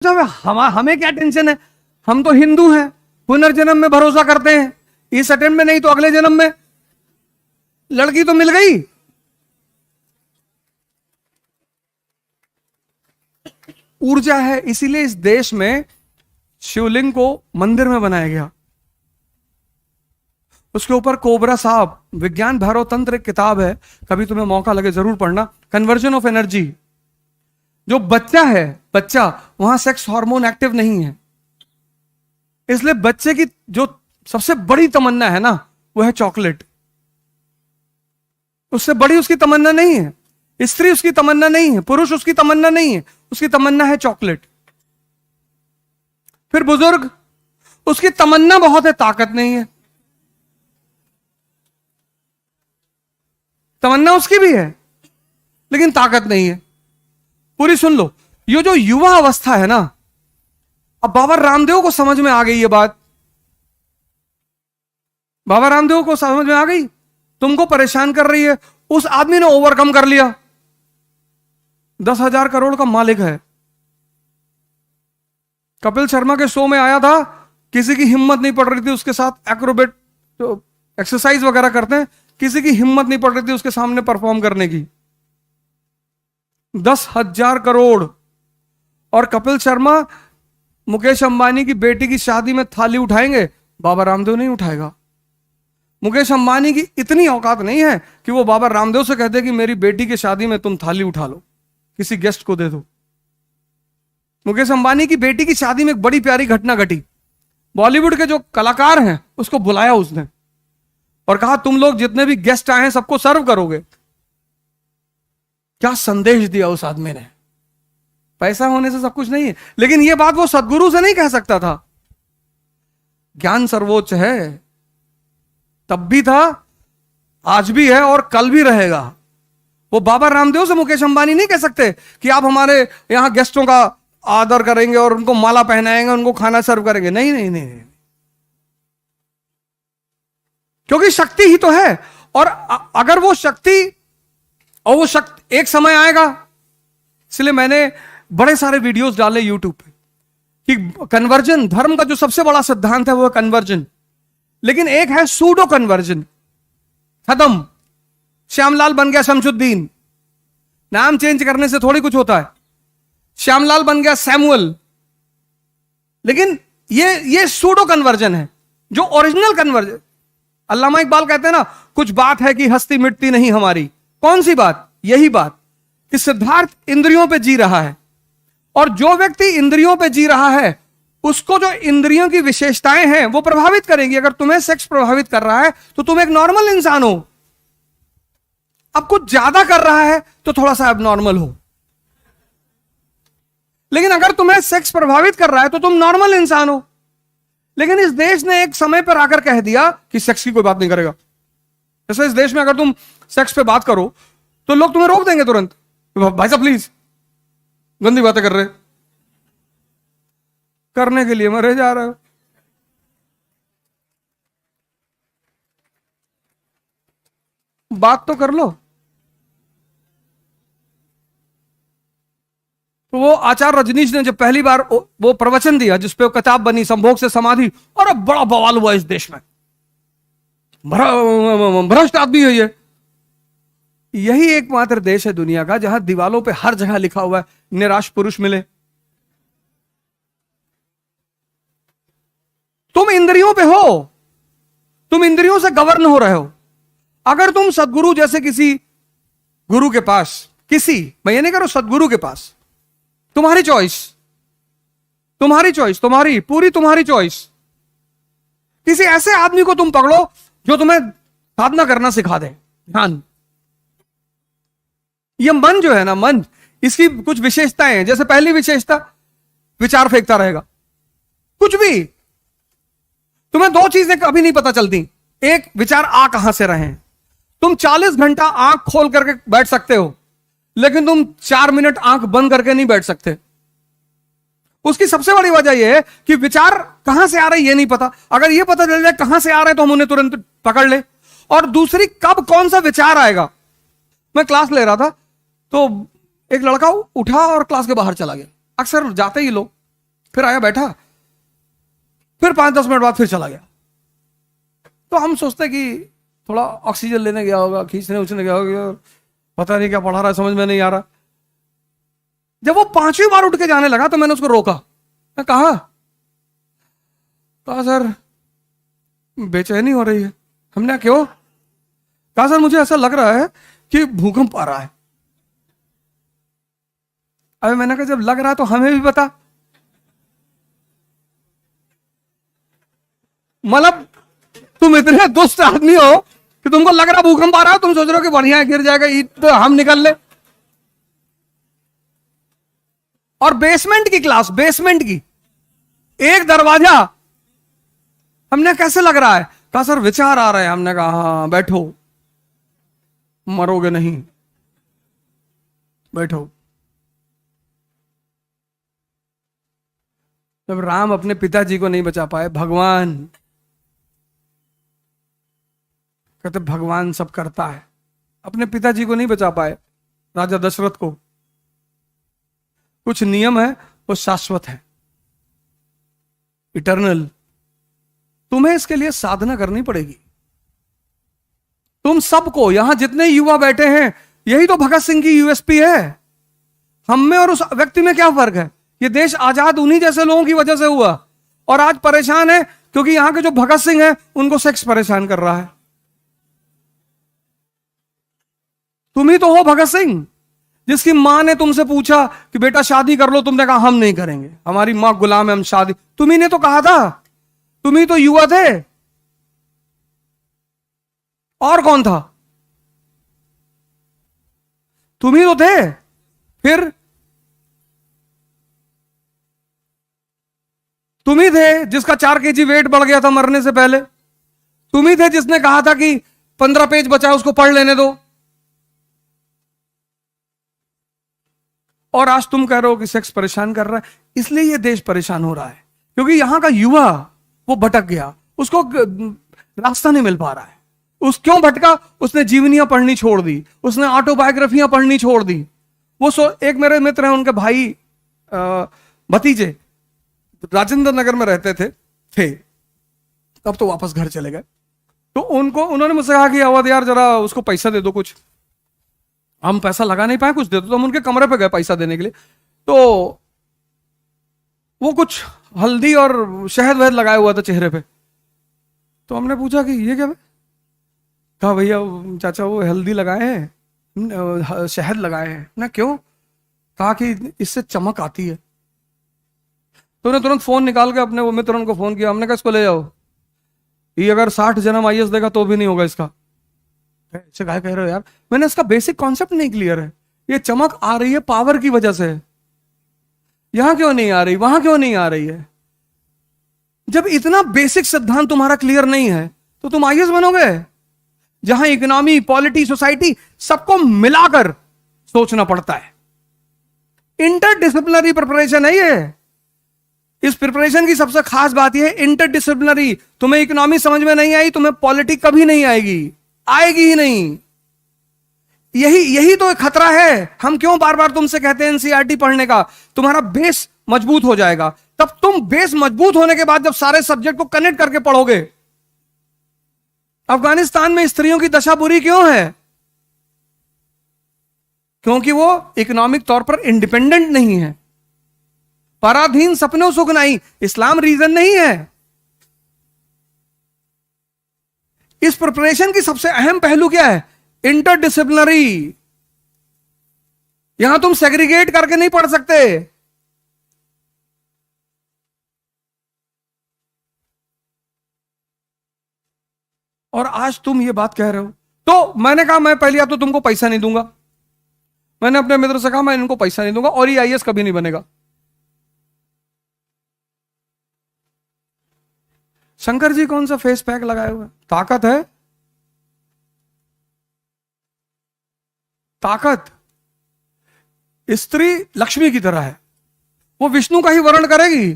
जब हमें क्या टेंशन है, हम तो हिंदू हैं, पुनर्जन्म में भरोसा करते हैं, इस अटेम्प्ट में नहीं तो अगले जन्म में। लड़की तो मिल गई, ऊर्जा है, इसीलिए इस देश में शिवलिंग को मंदिर में बनाया गया। उसके ऊपर कोबरा साहब, विज्ञान भैरव तंत्र एक किताब है, कभी तुम्हें मौका लगे जरूर पढ़ना। Conversion of energy. जो बच्चा है, बच्चा, वहां सेक्स हार्मोन एक्टिव नहीं है, इसलिए बच्चे की जो सबसे बड़ी तमन्ना है ना, वो है चॉकलेट। उससे बड़ी उसकी तमन्ना नहीं है, स्त्री उसकी तमन्ना नहीं है, पुरुष उसकी तमन्ना नहीं है, उसकी तमन्ना है चॉकलेट। फिर बुजुर्ग, उसकी तमन्ना बहुत है, ताकत नहीं है। तमन्ना उसकी भी है लेकिन ताकत नहीं है। पूरी सुन लो, ये जो युवा अवस्था है ना, अब बाबा रामदेव को समझ में आ गई ये बात, बाबा रामदेव को समझ में आ गई, तुमको परेशान कर रही है। उस आदमी ने ओवरकम कर लिया, 10,000 करोड़ का मालिक है। कपिल शर्मा के शो में आया था, किसी की हिम्मत नहीं पड़ रही थी उसके साथ एक्रोबेट तो एक्सरसाइज वगैरह करते हैं, किसी की हिम्मत नहीं पड़ रही थी उसके सामने परफॉर्म करने की। 10,000 करोड़। और कपिल शर्मा मुकेश अंबानी की बेटी की शादी में थाली उठाएंगे, बाबा रामदेव नहीं उठाएगा। मुकेश अंबानी की इतनी औकात नहीं है कि वो बाबा रामदेव से कहते कि मेरी बेटी की शादी में तुम थाली उठा लो, किसी गेस्ट को दे दो। मुकेश अंबानी की बेटी की शादी में एक बड़ी प्यारी घटना घटी। बॉलीवुड के जो कलाकार हैं उसको बुलाया उसने और कहा तुम लोग जितने भी गेस्ट आए हैं सबको सर्व करोगे। क्या संदेश दिया उस आदमी ने। पैसा होने से सब कुछ नहीं है, लेकिन यह बात वो सदगुरु से नहीं कह सकता था। ज्ञान सर्वोच्च है, तब भी था, आज भी है और कल भी रहेगा। वो बाबा रामदेव से मुकेश अंबानी नहीं कह सकते कि आप हमारे यहां गेस्टों का आदर करेंगे और उनको माला पहनाएंगे, उनको खाना सर्व करेंगे। नहीं नहीं नहीं, नहीं। क्योंकि शक्ति ही तो है। और अगर वो शक्ति, और वो शक्ति एक समय आएगा, इसलिए मैंने बड़े सारे वीडियोस डाले यूट्यूब पे कि कन्वर्जन, धर्म का जो सबसे बड़ा सिद्धांत है वो है कन्वर्जन, लेकिन एक है सूडो कन्वर्जन। खत्म, श्यामलाल बन गया शमशुद्दीन, नाम चेंज करने से थोड़ी कुछ होता है। श्यामलाल बन गया सैमुअल, लेकिन ये सूडो कन्वर्जन है। जो ओरिजिनल कन्वर्जन, अल्लामा इकबाल कहते हैं ना, कुछ बात है कि हस्ती मिटती नहीं हमारी। कौन सी बात? यही बात कि सिद्धार्थ इंद्रियों पे जी रहा है, और जो व्यक्ति इंद्रियों पे जी रहा है उसको जो इंद्रियों की विशेषताएं हैं वो प्रभावित करेंगी। अगर तुम्हें सेक्स प्रभावित कर रहा है तो तुम एक नॉर्मल इंसान हो। अब कुछ ज्यादा कर रहा है तो थोड़ा सा एबनॉर्मल हो, लेकिन अगर तुम्हें सेक्स प्रभावित कर रहा है तो तुम नॉर्मल इंसान हो। लेकिन इस देश ने एक समय पर आकर कह दिया कि सेक्स की कोई बात नहीं करेगा। जैसे इस देश में अगर तुम सेक्स पे बात करो तो लोग तुम्हें रोक देंगे तुरंत, भाई साहब प्लीज, गंदी बातें कर रहे, करने के लिए मरे जा रहे हो। बात तो कर लो। तो वो आचार्य रजनीश ने जब पहली बार वो प्रवचन दिया जिसपे वो किताब बनी संभोग से समाधि, और अब बड़ा बवाल हुआ इस देश में, भ्रष्ट आदमी है ये। यही एकमात्र देश है दुनिया का जहां दीवालों पे हर जगह लिखा हुआ है निराश पुरुष मिले। तुम इंद्रियों पे हो, तुम इंद्रियों से गवर्न हो रहे हो। अगर तुम सदगुरु जैसे किसी गुरु के पास, किसी, मैं ये नहीं कह रहा सदगुरु के पास, तुम्हारी चॉइस, तुम्हारी चॉइस, तुम्हारी पूरी तुम्हारी चॉइस, किसी ऐसे आदमी को तुम पकड़ो जो तुम्हें साधना करना सिखा दे। ध्यान, ये मन जो है ना, मन, इसकी कुछ विशेषताएं हैं। जैसे पहली विशेषता, विचार फेंकता रहेगा कुछ भी। तुम्हें दो चीजें कभी नहीं पता चलती, एक, विचार आ कहां से रहे हैं। तुम 40 घंटा आंख खोल करके बैठ सकते हो, लेकिन तुम 4 मिनट आंख बंद करके नहीं बैठ सकते। उसकी सबसे बड़ी वजह यह है कि विचार कहां से आ रहे हैं ये नहीं पता। अगर ये पता चल जाए कहां से आ रहे हैं तो हम उन्हें तुरंत पकड़ ले। और दूसरी, कब कौन सा विचार आएगा। मैं क्लास ले रहा था तो एक लड़का उठा और क्लास के बाहर चला गया। अक्सर जाते ही लोग, फिर आया बैठा, फिर 5-10 मिनट बाद फिर चला गया। तो हम सोचते कि थोड़ा ऑक्सीजन लेने गया होगा, खींचने उछने गया होगा, पता नहीं क्या पढ़ा रहा है, समझ में नहीं आ रहा। जब वो 5वीं बार उठ के जाने लगा तो मैंने उसको रोका। मैं कहा सर बेचैनी हो रही है। हमने क्यों? कहा सर मुझे ऐसा लग रहा है कि भूकंप आ रहा है। अबे मैंने कहा जब लग रहा है तो हमें भी बता। मतलब तुम इतने दुष्ट आदमी हो कि तुमको लग रहा भूकंप आ रहा है, तुम सोच रहे हो कि बढ़िया गिर जाएगा ईट तो हम निकल ले। और बेसमेंट की क्लास, बेसमेंट की एक दरवाजा। हमने कैसे लग रहा है? कहा सर विचार आ रहा है। हमने कहा हाँ बैठो, मरोगे नहीं, बैठो। जब राम अपने पिताजी को नहीं बचा पाए, भगवान कहते भगवान सब करता है, अपने पिताजी को नहीं बचा पाए, राजा दशरथ को। कुछ नियम है वो शाश्वत है, इटर्नल। तुम्हें इसके लिए साधना करनी पड़ेगी। तुम सबको, यहां जितने युवा बैठे हैं, यही तो भगत सिंह की यूएसपी है। हम में और उस व्यक्ति में क्या फर्क है? ये देश आजाद उन्हीं जैसे लोगों की वजह से हुआ, और आज परेशान है क्योंकि यहां के जो भगत सिंह है उनको सेक्स परेशान कर रहा है। तुम ही तो हो भगत सिंह, जिसकी मां ने तुमसे पूछा कि बेटा शादी कर लो, तुमने कहा हम नहीं करेंगे, हमारी मां गुलाम है, हम शादी। तुम ही ने तो कहा था, तुम ही तो युवा थे, और कौन था? तुम ही तो थे। फिर तुम ही थे जिसका 4 kg वेट बढ़ गया था मरने से पहले। तुम ही थे जिसने कहा था कि 15 पेज बचा उसको पढ़ लेने दो। और आज तुम कह रहे हो कि सेक्स परेशान कर रहा है। इसलिए ये देश परेशान हो रहा है क्योंकि यहां का युवा वो भटक गया, उसको रास्ता नहीं मिल पा रहा है। उस क्यों भटका? उसने जीवनियां पढ़नी छोड़ दी, उसने ऑटोबायोग्राफियां पढ़नी छोड़ दी। एक मेरे मित्र हैं, उनके भाई भतीजे राजेंद्र नगर में रहते थे, अब तो वापस घर चले गए। तो उन्होंने मुझसे कहा कि अवध यार जरा उसको पैसा दे दो कुछ। हम पैसा लगा नहीं पाए, कुछ दे दो। तो हम उनके कमरे पे गए पैसा देने के लिए। तो वो कुछ हल्दी और शहद वहद लगाया हुआ था चेहरे पे। तो हमने पूछा कि ये क्या है? कहा भैया चाचा वो हल्दी लगाए हैं, शहद लगाए हैं ना। क्यों? कहा कि इससे चमक आती है। तो उन्हें तुरंत फोन निकाल के अपने वो मित्र को फोन किया। हमने कहा इसको ले जाओ, ये अगर 60 जन्म आईएएस देगा तो भी नहीं होगा इसका। ऐसे क्या कह रहे हो यार? मैंने इसका बेसिक कॉन्सेप्ट नहीं क्लियर है। ये चमक आ रही है पावर की वजह से, यहां क्यों नहीं आ रही, वहां क्यों नहीं आ रही है? जब इतना बेसिक सिद्धांत तुम्हारा क्लियर नहीं है तो तुम आईएएस बनोगे? जहां इकोनॉमी, पॉलिटी, सोसाइटी सबको मिलाकर सोचना पड़ता है। इंटरडिसिप्लिनरी प्रिपरेशन है ये। इस प्रिपरेशन की सबसे खास बात यह है इंटरडिसिप्लिनरी। तुम्हें इकोनॉमी समझ में नहीं आई, तुम्हें पॉलिटिक्स कभी नहीं आएगी, आएगी ही नहीं। यही तो एक खतरा है। हम क्यों बार बार तुमसे कहते हैं एनसीईआरटी पढ़ने का? तुम्हारा बेस मजबूत हो जाएगा। तब तुम बेस मजबूत होने के बाद जब सारे सब्जेक्ट को कनेक्ट करके पढ़ोगे। अफगानिस्तान में स्त्रियों की दशा बुरी क्यों है? क्योंकि वो इकोनॉमिक तौर पर इंडिपेंडेंट नहीं है। पराधीन सपनों सुख नहीं, इस्लाम रीजन नहीं है। इस प्रिपरेशन की सबसे अहम पहलू क्या है? इंटरडिसिप्लिनरी। यहां तुम सेग्रीगेट करके नहीं पढ़ सकते। और आज तुम ये बात कह रहे हो। तो मैंने कहा मैं पहले तो तुमको पैसा नहीं दूंगा। मैंने अपने मित्र से कहा मैं इनको पैसा नहीं दूंगा और ये आईएएस कभी नहीं बनेगा। शंकर जी कौन सा फेस पैक लगाए हुए? ताकत है, ताकत। स्त्री लक्ष्मी की तरह है, वो विष्णु का ही वर्ण करेगी।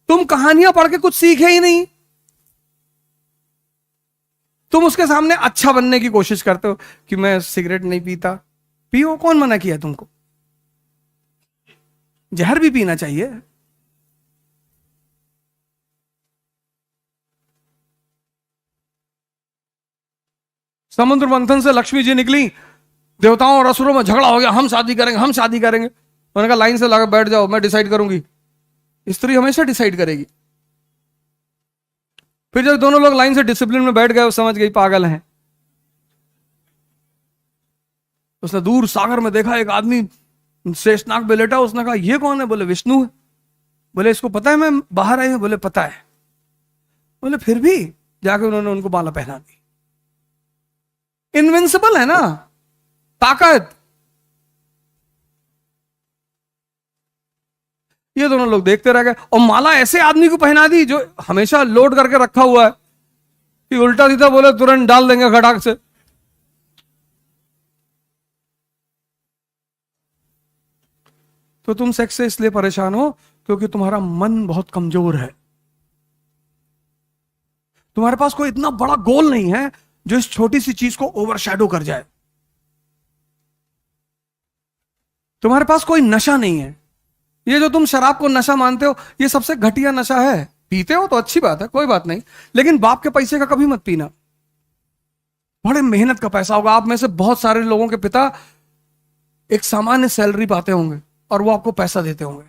तुम कहानियां पढ़ के कुछ सीखे ही नहीं। तुम उसके सामने अच्छा बनने की कोशिश करते हो कि मैं सिगरेट नहीं पीता। पियो, कौन मना किया तुमको? जहर भी पीना चाहिए। समुद्र मंथन से लक्ष्मी जी निकली, देवताओं और असुरों में झगड़ा हो गया, हम शादी करेंगे, हम शादी करेंगे। उन्होंने कहा लाइन से लगा बैठ जाओ, मैं डिसाइड करूंगी। स्त्री हमेशा डिसाइड करेगी। फिर जब दोनों लोग लाइन से डिसिप्लिन में बैठ गए, वो समझ गई पागल हैं। उसने दूर सागर में देखा एक आदमी शेषनाग पे लेटा। उसने कहा ये कौन है? बोले विष्णु है। बोले इसको पता है मैं बाहर आई हूं? बोले पता है। बोले फिर भी जाके उन्होंने उनको माला पहना दी। इनविंसिबल है ना ताकत। ये दोनों लोग देखते रह गए और माला ऐसे आदमी को पहना दी जो हमेशा लोड करके रखा हुआ है कि उल्टा सीधा बोले तुरंत डाल देंगे खटाक से। तो तुम सेक्स से इसलिए परेशान हो क्योंकि तुम्हारा मन बहुत कमजोर है। तुम्हारे पास कोई इतना बड़ा गोल नहीं है जो इस छोटी सी चीज को ओवरशैडो कर जाए। तुम्हारे पास कोई नशा नहीं है। ये जो तुम शराब को नशा मानते हो, ये सबसे घटिया नशा है। पीते हो तो अच्छी बात है, कोई बात नहीं, लेकिन बाप के पैसे का कभी मत पीना। बड़े मेहनत का पैसा होगा। आप में से बहुत सारे लोगों के पिता एक सामान्य सैलरी पाते होंगे और वो आपको पैसा देते होंगे।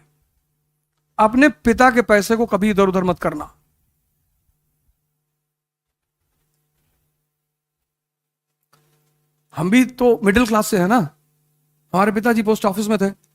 अपने पिता के पैसे को कभी इधर उधर मत करना। हम भी तो मिडिल क्लास से है ना। हमारे पिताजी पोस्ट ऑफिस में थे।